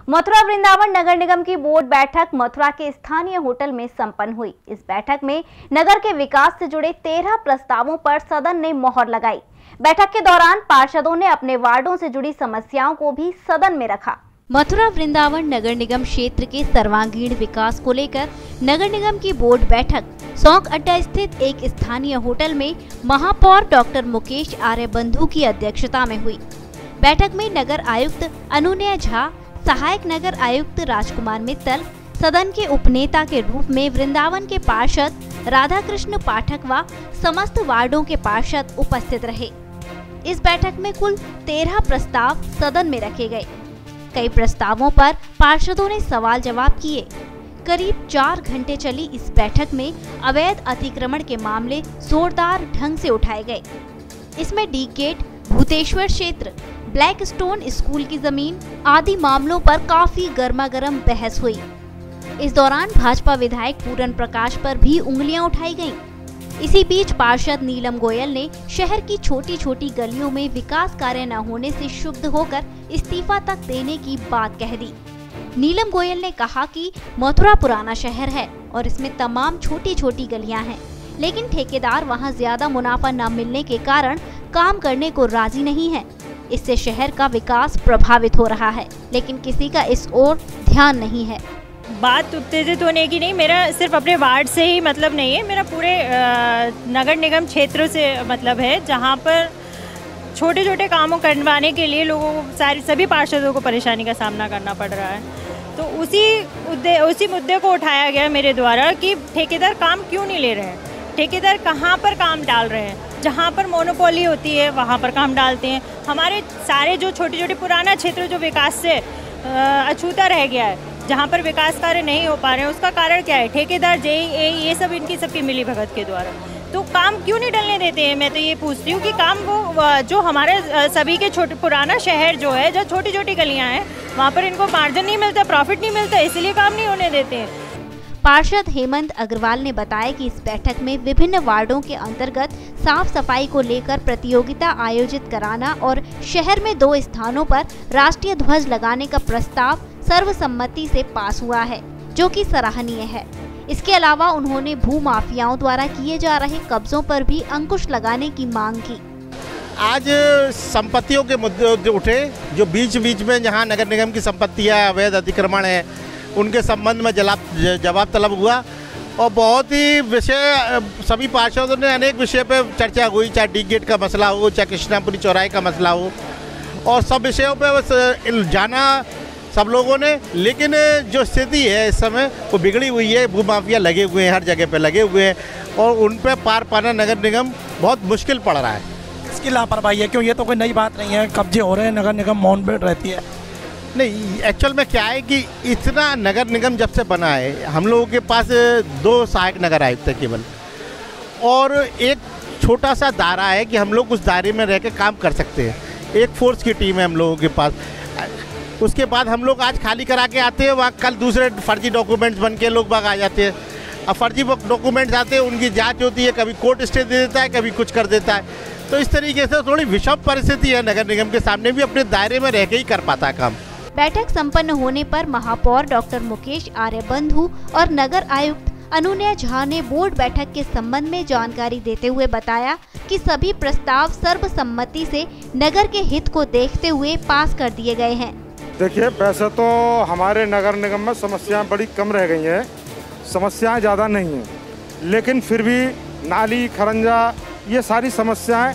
मथुरा वृंदावन नगर निगम की बोर्ड बैठक मथुरा के स्थानीय होटल में संपन्न हुई। इस बैठक में नगर के विकास से जुड़े 13 प्रस्तावों पर सदन ने मोहर लगाई। बैठक के दौरान पार्षदों ने अपने वार्डों से जुड़ी समस्याओं को भी सदन में रखा। मथुरा वृंदावन नगर निगम क्षेत्र के सर्वांगीण विकास को लेकर नगर निगम की बोर्ड बैठक सौंक अड्डा स्थित एक स्थानीय होटल में महापौर डॉक्टर मुकेश आर्य बंधु की अध्यक्षता में हुई। बैठक में नगर आयुक्त अनुनय झा, सहायक नगर आयुक्त राजकुमार मित्तल, सदन के उपनेता के रूप में वृंदावन के पार्षद राधा कृष्ण पाठक व समस्त वार्डों के पार्षद उपस्थित रहे। इस बैठक में कुल 13 प्रस्ताव सदन में रखे गए। कई प्रस्तावों पर पार्षदों ने सवाल जवाब किए। करीब 4 घंटे चली इस बैठक में अवैध अतिक्रमण के मामले जोरदार ढंग से उठाए गए। इसमें डी गेट, भूतेश्वर क्षेत्र, ब्लैक स्टोन स्कूल की जमीन आदि मामलों पर काफी गर्मागर्म बहस हुई। इस दौरान भाजपा विधायक पूरन प्रकाश पर भी उंगलियां उठाई गईं। इसी बीच पार्षद नीलम गोयल ने शहर की छोटी छोटी गलियों में विकास कार्य न होने से क्षुब्ध होकर इस्तीफा तक देने की बात कह दी। नीलम गोयल ने कहा कि मथुरा पुराना शहर है और इसमें तमाम छोटी छोटी गलियां हैं, लेकिन ठेकेदार वहां ज्यादा मुनाफा न मिलने के कारण काम करने को राजी नहीं है। इससे शहर का विकास प्रभावित हो रहा है, लेकिन किसी का इस ओर ध्यान नहीं है। बात उत्तेजित होने की नहीं, मेरा सिर्फ अपने वार्ड से ही मतलब नहीं है, मेरा पूरे नगर निगम क्षेत्र से मतलब है, जहाँ पर छोटे छोटे कामों करवाने के लिए लोगों को सभी पार्षदों को परेशानी का सामना करना पड़ रहा है। तो उसी मुद्दे को उठाया गया मेरे द्वारा कि ठेकेदार काम क्यों नहीं ले रहे हैं, ठेकेदार कहाँ पर काम डाल रहे हैं। जहाँ पर मोनोपोली होती है वहाँ पर काम डालते हैं। हमारे सारे जो छोटे छोटे पुराना क्षेत्र जो विकास से अछूता रह गया है, जहाँ पर विकास कार्य नहीं हो पा रहे हैं, उसका कारण क्या है? ठेकेदार, जेई, ये सब इनकी सबकी मिली भगत के द्वारा। तो काम क्यों नहीं डलने देते हैं? मैं तो ये पूछती हूँ कि काम वो जो हमारे सभी के छोटे पुराना शहर जो है, जो छोटी छोटी गलियाँ हैं, वहाँ पर इनको मार्जिन नहीं मिलता, प्रॉफिट नहीं मिलता, इसलिए काम नहीं होने देते हैं। पार्षद हेमंत अग्रवाल ने बताया कि इस बैठक में विभिन्न वार्डों के अंतर्गत साफ सफाई को लेकर प्रतियोगिता आयोजित कराना और शहर में 2 स्थानों पर राष्ट्रीय ध्वज लगाने का प्रस्ताव सर्वसम्मति से पास हुआ है, जो कि सराहनीय है। इसके अलावा उन्होंने भू माफियाओं द्वारा किए जा रहे कब्जों पर भी अंकुश लगाने की मांग की। आज संपत्तियों के मुद्दे उठे, जो बीच बीच में जहां नगर निगम की संपत्तियां अवैध अतिक्रमण है, उनके संबंध में जवाब तलब हुआ और बहुत ही विषय सभी पार्षदों ने अनेक विषय पे चर्चा हुई, चाहे डी गेट का मसला हो, चाहे कृष्णापुरी चौराहे का मसला हो, और सब विषयों पे बस जाना सब लोगों ने। लेकिन जो स्थिति है इस समय वो बिगड़ी हुई है, भूमाफिया लगे हुए हैं, हर जगह पे लगे हुए हैं और उन पे पार पाना नगर निगम बहुत मुश्किल पड़ रहा है। इसकी लापरवाही है, क्यों? ये तो कोई नई बात नहीं है, कब्जे हो रहे हैं, नगर निगम मौन बैठ रहती है। नहीं, एक्चुअल में क्या है कि इतना नगर निगम जब से बना है, हम लोगों के पास 2 सहायक नगर आयुक्त है केवल, और एक छोटा सा दायरा है कि हम लोग उस दायरे में रह के काम कर सकते हैं। एक फोर्स की टीम है हम लोगों के पास। उसके बाद हम लोग आज खाली करा के आते हैं, वहाँ कल दूसरे फर्जी डॉक्यूमेंट्स बन के लोग बाग आ जाते हैं। अब फर्जी डॉक्यूमेंट्स आते हैं, उनकी जांच होती है, कभी कोर्ट स्टे दे देता है, कभी कुछ कर देता है। तो इस तरीके से थोड़ी विषम परिस्थिति है नगर निगम के सामने, भी अपने दायरे में रह के ही कर पाता है काम। बैठक संपन्न होने पर महापौर डॉक्टर मुकेश आर्य बंधु और नगर आयुक्त अनुनय झा ने बोर्ड बैठक के संबंध में जानकारी देते हुए बताया कि सभी प्रस्ताव सर्वसम्मति से नगर के हित को देखते हुए पास कर दिए गए हैं। देखिए, वैसे तो हमारे नगर निगम में समस्याएं बड़ी कम रह गई हैं, समस्याएं ज़्यादा नहीं हैं, लेकिन फिर भी नाली, खरंजा, ये सारी समस्याएं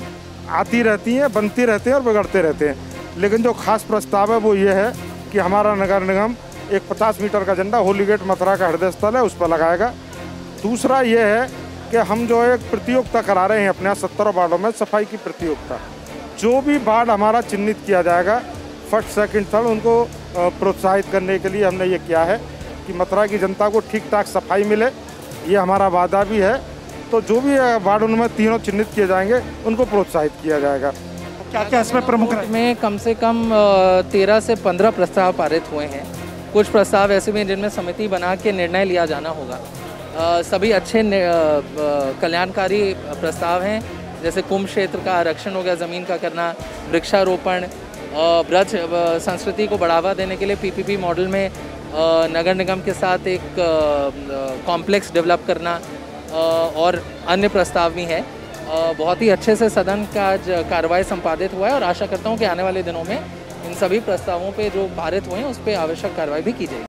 आती रहती हैं, बनती रहती हैं और बिगड़ते रहते हैं। लेकिन जो खास प्रस्ताव है वो ये है कि हमारा नगर निगम एक 50 मीटर का झंडा होली गेट मथुरा का हृदय स्थल है उस पर लगाएगा। दूसरा ये है कि हम जो एक प्रतियोगिता करा रहे हैं अपने यहाँ 17 वार्डों में सफाई की प्रतियोगिता। जो भी वार्ड हमारा चिन्हित किया जाएगा फर्स्ट, सेकंड, थर्ड, उनको प्रोत्साहित करने के लिए हमने ये किया है कि मथुरा की जनता को ठीक ठाक सफाई मिले, ये हमारा वादा भी है। तो जो भी वार्ड उनमें तीनों चिन्हित किए जाएंगे उनको प्रोत्साहित किया जाएगा। क्या क्या इसमें प्रमुख में कम से कम 13 से 15 प्रस्ताव पारित हुए हैं। कुछ प्रस्ताव ऐसे भी हैं जिनमें समिति बना के निर्णय लिया जाना होगा। सभी अच्छे कल्याणकारी प्रस्ताव हैं, जैसे कुंभ क्षेत्र का आरक्षण हो गया, ज़मीन का करना, वृक्षारोपण, ब्रज संस्कृति को बढ़ावा देने के लिए पीपीपी मॉडल में नगर निगम के साथ एक कॉम्प्लेक्स डेवलप करना और अन्य प्रस्ताव भी है। बहुत ही अच्छे से सदन का आज कार्रवाई संपादित हुआ है और आशा करता हूं कि आने वाले दिनों में इन सभी प्रस्तावों पे जो पारित हुए हैं उस पर आवश्यक कार्रवाई भी की जाएगी।